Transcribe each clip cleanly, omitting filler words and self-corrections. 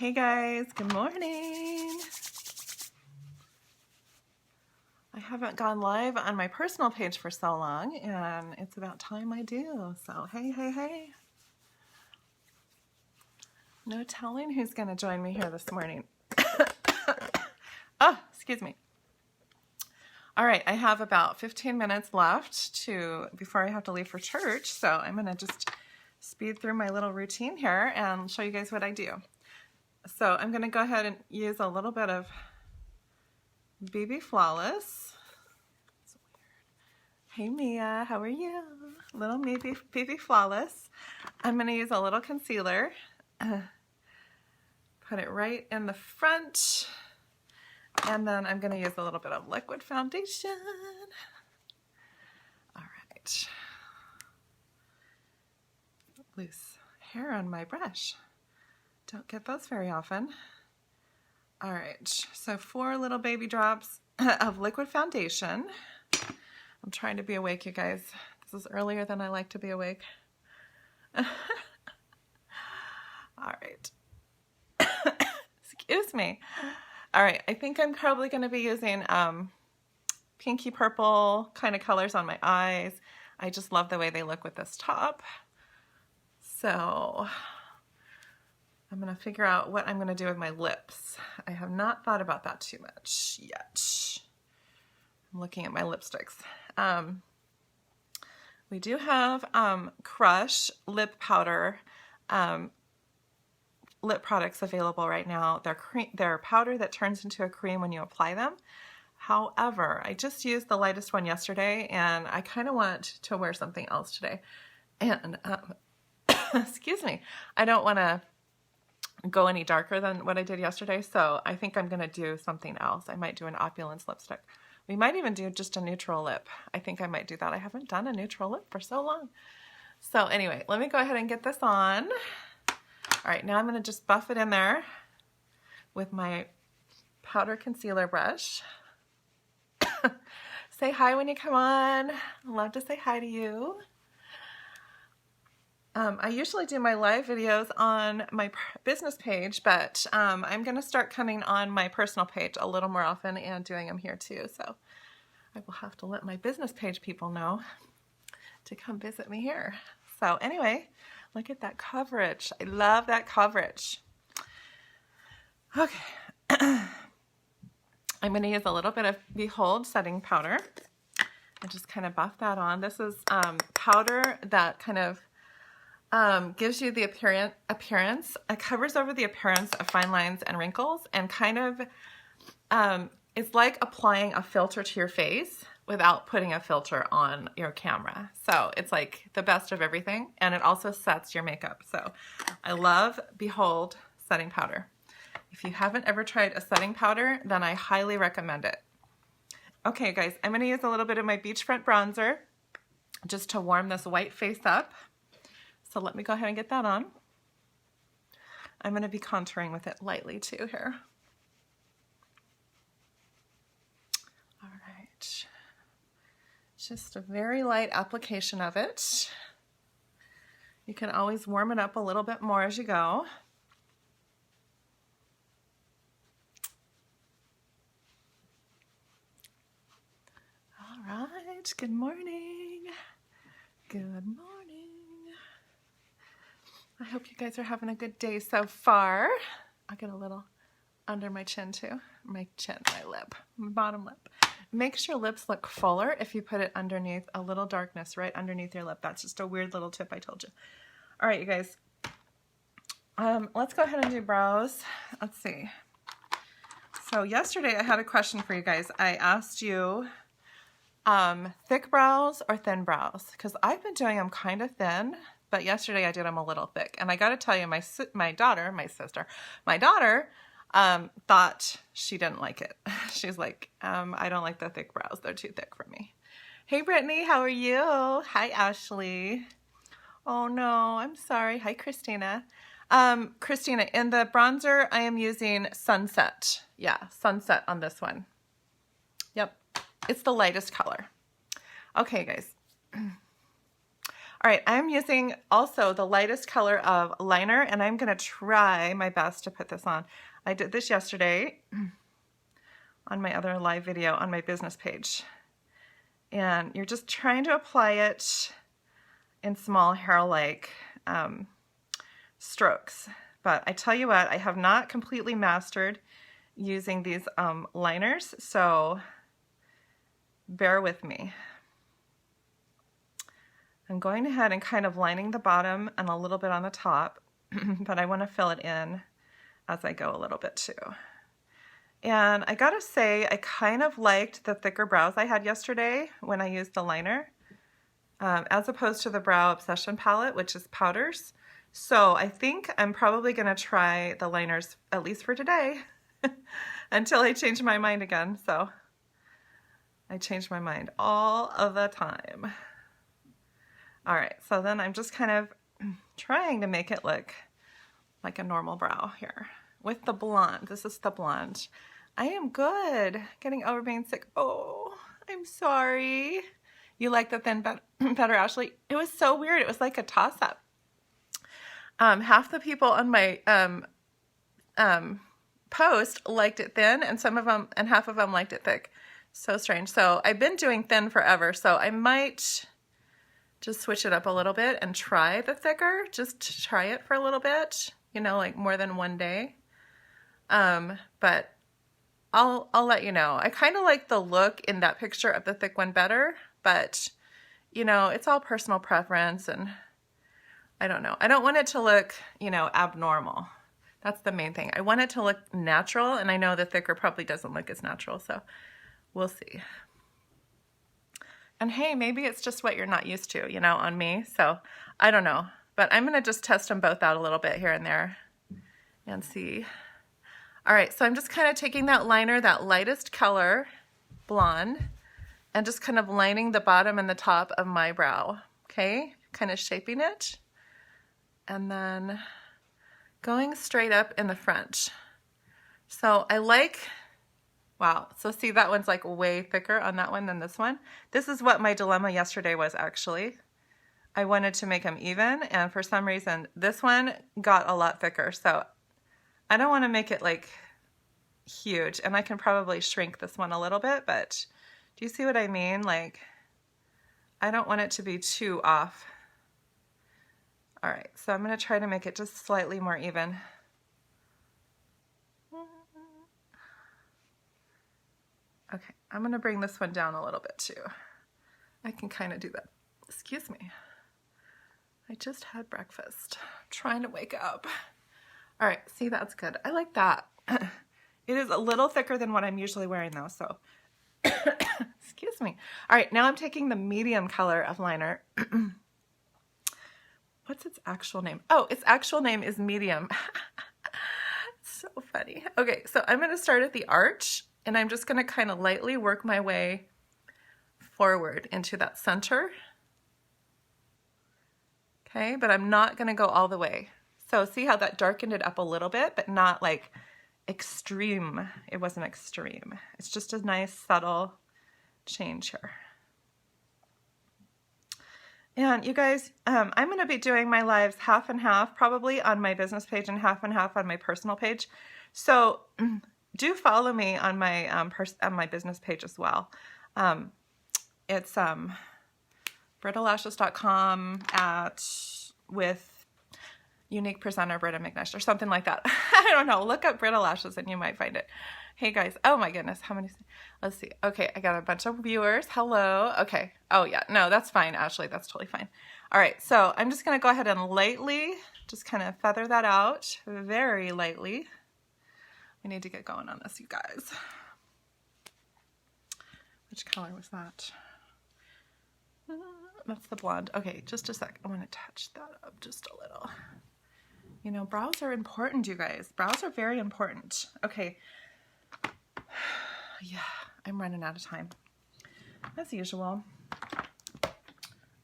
Hey guys, good morning. I haven't gone live on my personal page for so long, and it's about time I do. So hey. No telling who's going to join me here this morning. Oh, excuse me. All right, I have about 15 minutes left before I have to leave for church, so I'm going to just speed through my little routine here and show you guys what I do. So I'm going to go ahead and use a little bit of BB Flawless. Hey Mia, how are you? Little BB Flawless. I'm going to use a little concealer. Put it right in the front. And then I'm going to use a little bit of liquid foundation. All right. Loose hair on my brush. Don't get those very often. All right, so 4 little baby drops of liquid foundation. I'm trying to be awake, you guys. This is earlier than I like to be awake. All right. Excuse me. All right, I think I'm probably going to be using pinky purple kind of colors on my eyes. I just love the way they look with this top. So I'm going to figure out what I'm going to do with my lips. I have not thought about that too much yet. I'm looking at my lipsticks. We do have Crush lip powder lip products available right now. They're powder that turns into a cream when you apply them. However, I just used the lightest one yesterday, and I kind of want to wear something else today. And excuse me, I don't want to go any darker than what I did yesterday, so I think I'm going to do something else. I might do an Opulence lipstick. We might even do just a neutral lip. I think I might do that. I haven't done a neutral lip for so long. So anyway, let me go ahead and get this on. All right, now I'm going to just buff it in there with my powder concealer brush. Say hi when you come on. I love to say hi to you. I usually do my live videos on my business page, but I'm going to start coming on my personal page a little more often and doing them here too. So I will have to let my business page people know to come visit me here. So anyway, look at that coverage. I love that coverage. Okay. I'm going to use a little bit of Behold setting powder and just kind of buff that on. This is powder that kind of gives you the appearance, it covers over the appearance of fine lines and wrinkles, and kind of, it's like applying a filter to your face without putting a filter on your camera. So it's like the best of everything, and it also sets your makeup. So I love Behold setting powder. If you haven't ever tried a setting powder, then I highly recommend it. Okay guys, I'm gonna use a little bit of my Beachfront bronzer just to warm this white face up. So let me go ahead and get that on. I'm going to be contouring with it lightly too here. All right. Just a very light application of it. You can always warm it up a little bit more as you go. All right. Good morning. Good morning. I hope you guys are having a good day so far. I'll get a little under my chin too. My chin, my lip, my bottom lip. Makes your lips look fuller if you put it underneath a little darkness right underneath your lip. That's just a weird little tip I told you. All right, you guys. Let's go ahead and do brows. Let's see. So yesterday I had a question for you guys. I asked you thick brows or thin brows, because I've been doing them kind of thin, but yesterday I did them a little thick. And I got to tell you, my daughter thought she didn't like it. She's like, I don't like the thick brows. They're too thick for me. Hey, Brittany, how are you? Hi, Ashley. Oh, no, I'm sorry. Hi, Christina. Christina, in the bronzer, I am using Sunset. Yeah, Sunset on this one. Yep, it's the lightest color. Okay, guys. All right, I'm using also the lightest color of liner, and I'm gonna try my best to put this on. I did this yesterday on my other live video on my business page. And you're just trying to apply it in small hair-like strokes. But I tell you what, I have not completely mastered using these liners, so bear with me. I'm going ahead and kind of lining the bottom and a little bit on the top, but I want to fill it in as I go a little bit too. And I gotta say, I kind of liked the thicker brows I had yesterday when I used the liner, as opposed to the Brow Obsession palette, which is powders. So I think I'm probably gonna try the liners, at least for today, until I change my mind again. So I change my mind all of the time. All right, so then I'm just kind of trying to make it look like a normal brow here with the blonde. This is the blonde. I am good. Getting over being sick. Oh, I'm sorry. You like the thin better, Ashley? It was so weird. It was like a toss-up. Half the people on my post liked it thin, and half of them liked it thick. So strange. So I've been doing thin forever, so I might just switch it up a little bit and try the thicker, just to try it for a little bit, you know, like more than one day. But I'll let you know. I kind of like the look in that picture of the thick one better, but you know, it's all personal preference, and I don't know. I don't want it to look, you know, abnormal. That's the main thing. I want it to look natural, and I know the thicker probably doesn't look as natural, so we'll see. And hey, maybe it's just what you're not used to, you know, on me. So I don't know, but I'm going to just test them both out a little bit here and there and see. All right, so I'm just kind of taking that liner, that lightest color, blonde, and just kind of lining the bottom and the top of my brow, okay? Kind of shaping it, and then going straight up in the front. So I like, wow, so see that one's like way thicker on that one than this one. This is what my dilemma yesterday was actually. I wanted to make them even, and for some reason this one got a lot thicker, so I don't want to make it like huge, and I can probably shrink this one a little bit, but do you see what I mean? Like, I don't want it to be too off. All right, so I'm going to try to make it just slightly more even. Okay, I'm going to bring this one down a little bit too. I can kind of do that. Excuse me. I just had breakfast. I'm trying to wake up. All right, see, that's good. I like that. It is a little thicker than what I'm usually wearing though, so excuse me. All right, now I'm taking the medium color of liner. What's its actual name? Oh, its actual name is medium. So funny. Okay, so I'm gonna start at the arch, and I'm just gonna kind of lightly work my way forward into that center. Okay, but I'm not gonna go all the way. So see how that darkened it up a little bit, but not like extreme. It wasn't extreme. It's just a nice subtle change here. And you guys, I'm going to be doing my lives half and half probably on my business page and half on my personal page. So do follow me on my business page as well. It's brittalashes.com with Younique Presenter Britta McNish or something like that. I don't know. Look up Britta Lashes and you might find it. Hey guys. Oh my goodness. How many? Let's see. Okay. I got a bunch of viewers. Hello. Okay. Oh yeah. No, that's fine, Ashley. That's totally fine. All right. So I'm just going to go ahead and lightly just kind of feather that out very lightly. I need to get going on this, you guys. Which color was that? That's the blonde. Okay. Just a sec. I want to touch that up just a little. You know, brows are important, you guys. Brows are very important. Okay. Yeah, I'm running out of time. As usual.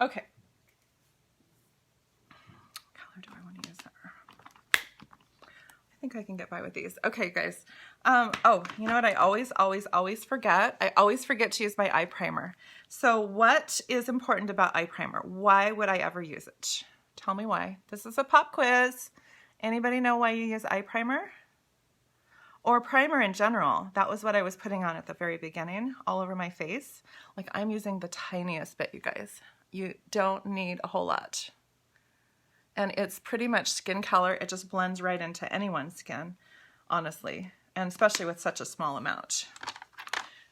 Okay. What color do I want to use there? I think I can get by with these. Okay, guys. Oh, you know what I always forget? I always forget to use my eye primer. So what is important about eye primer? Why would I ever use it? Tell me why. This is a pop quiz. Anybody know why you use eye primer? Or primer in general. That was what I was putting on at the very beginning, all over my face. Like, I'm using the tiniest bit, you guys. You don't need a whole lot. And it's pretty much skin color. It just blends right into anyone's skin, honestly, and especially with such a small amount.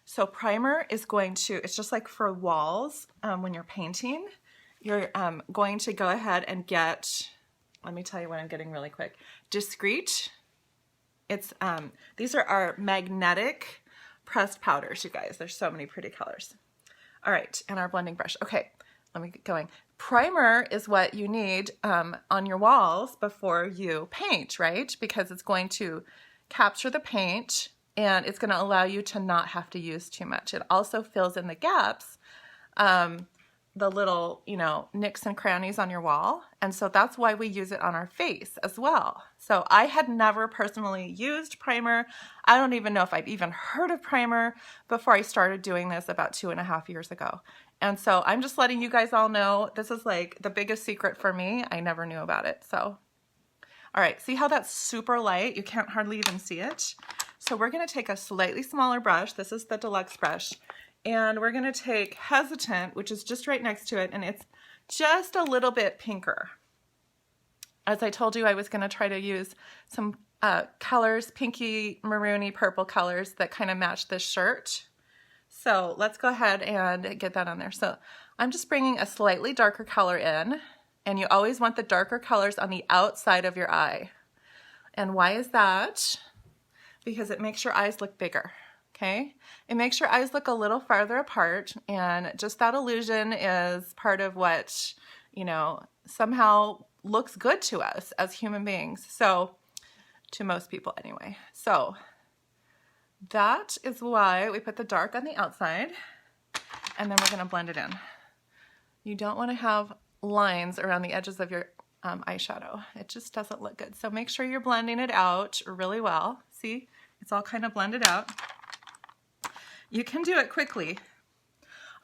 So primer is going to, it's just like for walls, when you're painting, you're going to go ahead and get, let me tell you what I'm getting really quick. Discreet. It's these are our magnetic pressed powders, you guys. There's so many pretty colors. All right, and our blending brush. Okay, let me get going. Primer is what you need on your walls before you paint, right? Because it's going to capture the paint and it's going to allow you to not have to use too much. It also fills in the gaps, the little, you know, nicks and crannies on your wall. And so that's why we use it on our face as well. So I had never personally used primer. I don't even know if I've even heard of primer before I started doing this about 2.5 years ago. And so I'm just letting you guys all know this is like the biggest secret for me. I never knew about it. So, all right, see how that's super light? You can't hardly even see it. So we're gonna take a slightly smaller brush. This is the deluxe brush. And we're gonna take Hesitant, which is just right next to it, and it's just a little bit pinker. As I told you, I was gonna try to use some colors, pinky, maroony, purple colors that kind of match this shirt. So let's go ahead and get that on there. So I'm just bringing a slightly darker color in, and you always want the darker colors on the outside of your eye. And why is that? Because it makes your eyes look bigger. Okay, it makes your eyes look a little farther apart, and just that illusion is part of what, you know, somehow looks good to us as human beings. So, to most people anyway. So, that is why we put the dark on the outside, and then we're going to blend it in. You don't want to have lines around the edges of your eyeshadow. It just doesn't look good. So make sure you're blending it out really well. See, it's all kind of blended out. You can do it quickly.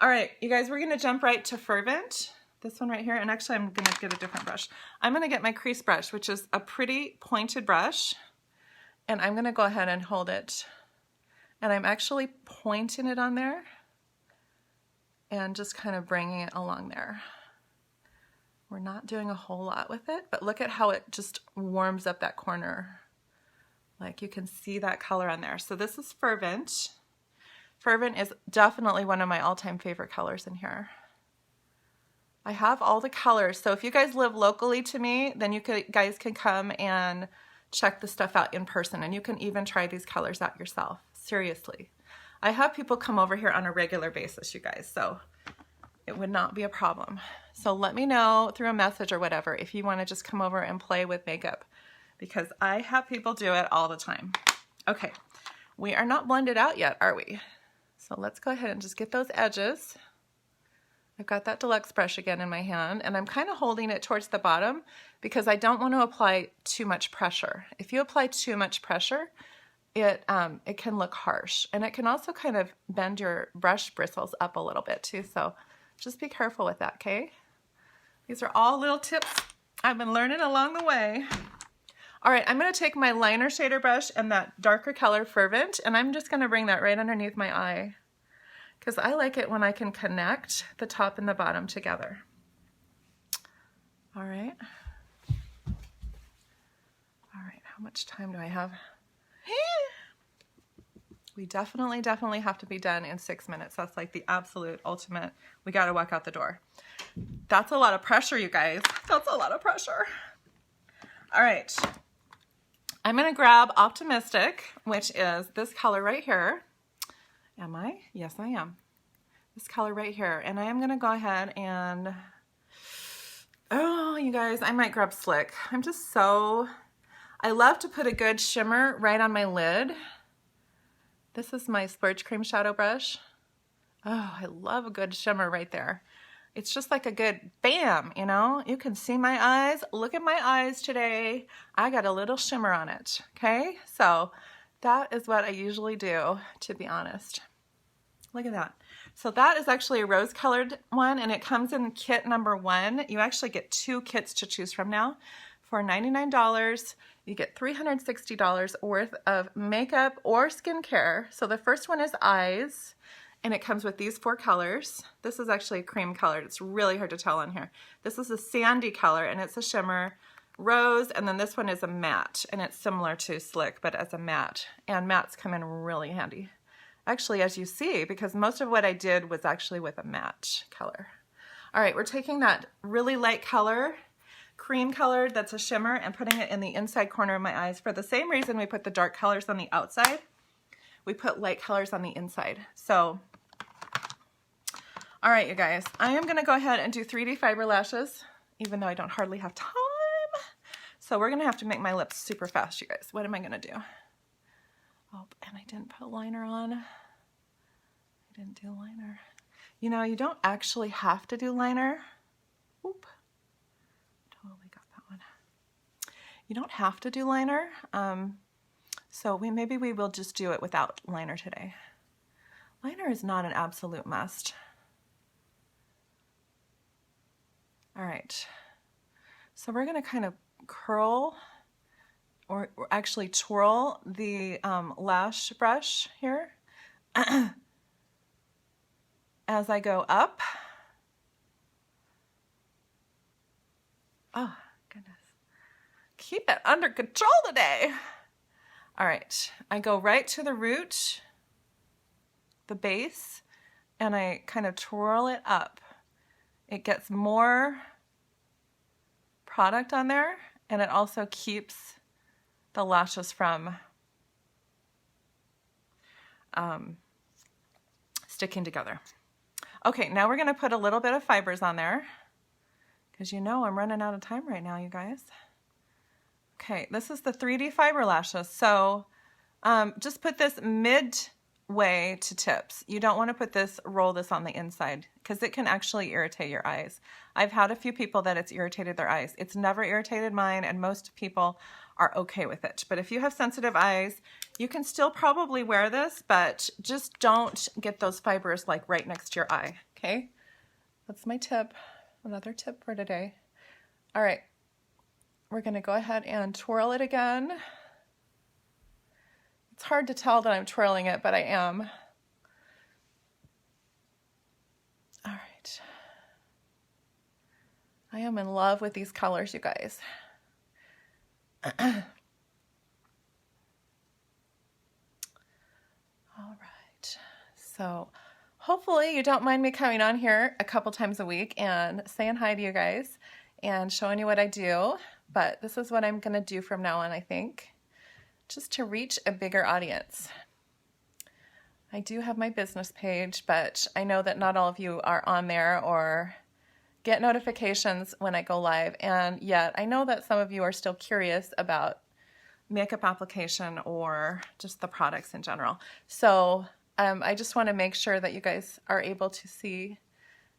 All right, you guys, we're gonna jump right to Fervent, this one right here, and actually I'm gonna get a different brush. I'm gonna get my crease brush, which is a pretty pointed brush, and I'm gonna go ahead and hold it. And I'm actually pointing it on there and just kind of bringing it along there. We're not doing a whole lot with it, but look at how it just warms up that corner. Like you can see that color on there. So this is Fervent. Fervent is definitely one of my all-time favorite colors in here. I have all the colors, so if you guys live locally to me, then you guys can come and check the stuff out in person, and you can even try these colors out yourself. Seriously. I have people come over here on a regular basis, you guys, so it would not be a problem. So let me know through a message or whatever if you want to just come over and play with makeup, because I have people do it all the time. Okay, we are not blended out yet, are we? So let's go ahead and just get those edges. I've got that deluxe brush again in my hand, and I'm kind of holding it towards the bottom because I don't want to apply too much pressure. If you apply too much pressure, it can look harsh, and it can also kind of bend your brush bristles up a little bit too, so just be careful with that, okay? These are all little tips I've been learning along the way. All right, I'm gonna take my liner shader brush and that darker color Fervent, and I'm just gonna bring that right underneath my eye because I like it when I can connect the top and the bottom together. All right. All right, how much time do I have? We definitely have to be done in 6 minutes. That's like the absolute ultimate. We gotta walk out the door. That's a lot of pressure, you guys. That's a lot of pressure. All right. I'm gonna grab Optimistic, which is this color right here. Am I? Yes, I am. This color right here. And I am gonna go ahead and, oh, you guys, I might grab Slick. I love to put a good shimmer right on my lid. This is my Splurge Cream Shadow Brush. Oh, I love a good shimmer right there. it's just like a good bam, you know? You can see my eyes. Look at my eyes today. I got a little shimmer on it, okay? So that is what I usually do, to be honest. Look at that. So that is actually a rose-colored one, and it comes in kit number 1. You actually get 2 kits to choose from now. For $99, you get $360 worth of makeup or skincare. So the first one is eyes, and it comes with these 4 colors. This is actually a cream colored. It's really hard to tell on here. This is a sandy color, and it's a shimmer, rose, and then this one is a matte, and it's similar to Slick, but as a matte. And mattes come in really handy. Actually, as you see, because most of what I did was actually with a matte color. All right, we're taking that really light color, cream colored, that's a shimmer, and putting it in the inside corner of my eyes. For the same reason we put the dark colors on the outside, we put light colors on the inside. So, all right, you guys, I am gonna go ahead and do 3D fiber lashes, even though I don't hardly have time. So we're gonna have to make my lips super fast, you guys. What am I gonna do? Oh, and I didn't put liner on. I didn't do liner. You know, you don't actually have to do liner. Oop. Totally got that one. You don't have to do liner. So maybe we will just do it without liner today. Liner is not an absolute must. All right. So we're gonna kind of curl or actually twirl the lash brush here as I go up. Oh, goodness. Keep it under control today. All right, I go right to the root, the base, and I kind of twirl it up. It gets more product on there, and it also keeps the lashes from sticking together. Okay, now we're gonna put a little bit of fibers on there because you know I'm running out of time right now, you guys. Okay, this is the 3D fiber lashes. So just put this midway to tips. You don't want to roll this on the inside because it can actually irritate your eyes. I've had a few people that it's irritated their eyes. It's never irritated mine, and most people are okay with it. But if you have sensitive eyes, you can still probably wear this, but just don't get those fibers like right next to your eye, okay? That's my tip, another tip for today. All right, we're gonna go ahead and twirl it again. It's hard to tell that I'm twirling it, but I am. All right. I am in love with these colors, you guys. All right, so hopefully you don't mind me coming on here a couple times a week and saying hi to you guys and showing you what I do, but this is what I'm gonna do from now on, I think, just to reach a bigger audience. I do have my business page, but I know that not all of you are on there or get notifications when I go live, and yet I know that some of you are still curious about makeup application or just the products in general. So I just want to make sure that you guys are able to see,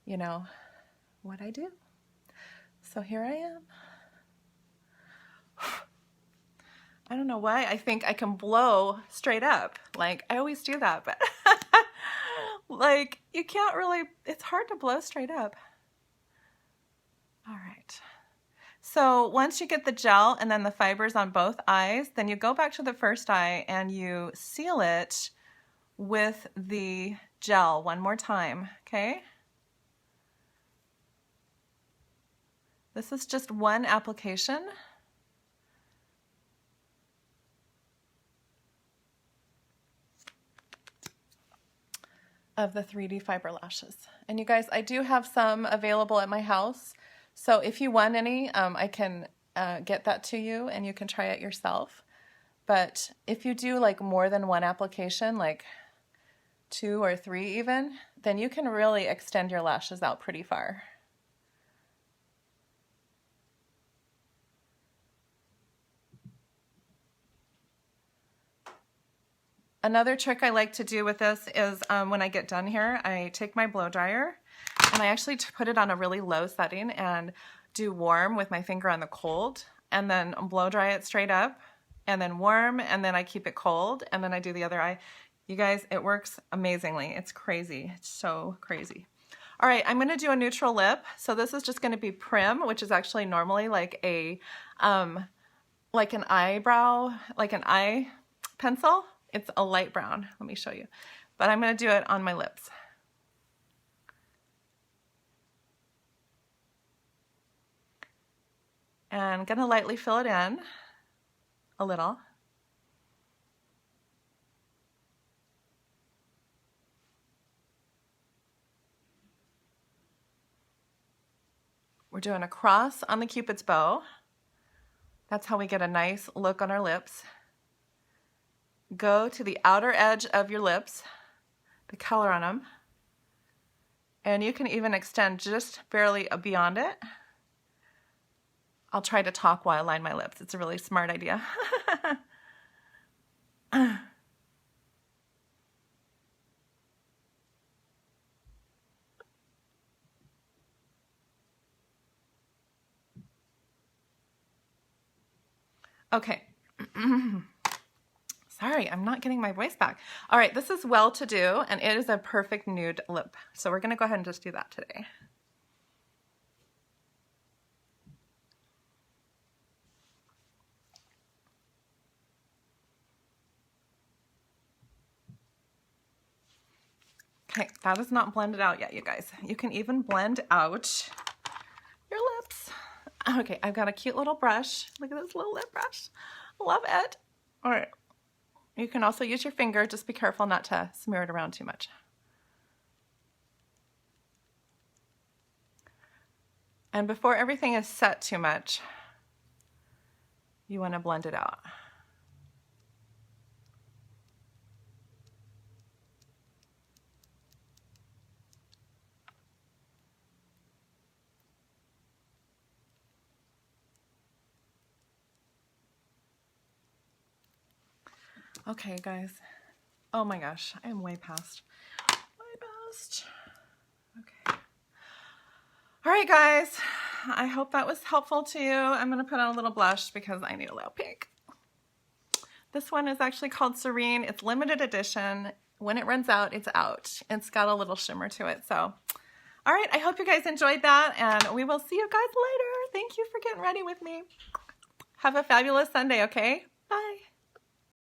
you know, what I do. So here I am. I don't know why I think I can blow straight up. Like, I always do that, but like, you can't really, it's hard to blow straight up. All right. So once you get the gel and then the fibers on both eyes, then you go back to the first eye and you seal it with the gel one more time, okay? This is just one application. Of the 3D fiber lashes. And you guys, I do have some available at my house. So if you want any, I can get that to you and you can try it yourself. But if you do like more than one application, like 2 or 3 even, then you can really extend your lashes out pretty far. Another trick I like to do with this is when I get done here, I take my blow dryer And I actually put it on a really low setting and do warm with my finger on the cold, and then blow dry it straight up, and then warm, and then I keep it cold, and then I do the other eye. You guys, it works amazingly. It's crazy. It's so crazy. All right, I'm gonna do a neutral lip. So this is just gonna be Prim, which is actually normally like a, like an eyebrow, like an eye pencil. It's a light brown. Let me show you. But I'm gonna do it on my lips. And I'm gonna lightly fill it in a little. We're doing a cross on the Cupid's bow. That's how we get a nice look on our lips. Go to the outer edge of your lips, the color on them, and you can even extend just barely beyond it. I'll try to talk while I line my lips. It's a really smart idea. Okay. Sorry, I'm not getting my voice back. All right, this is Well To Do, and it is a perfect nude lip. So we're gonna go ahead and just do that today. Okay, that is not blended out yet, you guys. You can even blend out your lips. Okay, I've got a cute little brush. Look at this little lip brush. Love it. All right. You can also use your finger. Just be careful not to smear it around too much. And before everything is set too much, you want to blend it out. Okay, guys. Oh my gosh, I am way past my best. Okay. All right, guys. I hope that was helpful to you. I'm going to put on a little blush because I need a little pink. This one is actually called Serene. It's limited edition. When it runs out, it's out. It's got a little shimmer to it. So, all right. I hope you guys enjoyed that, and we will see you guys later. Thank you for getting ready with me. Have a fabulous Sunday, okay? Bye.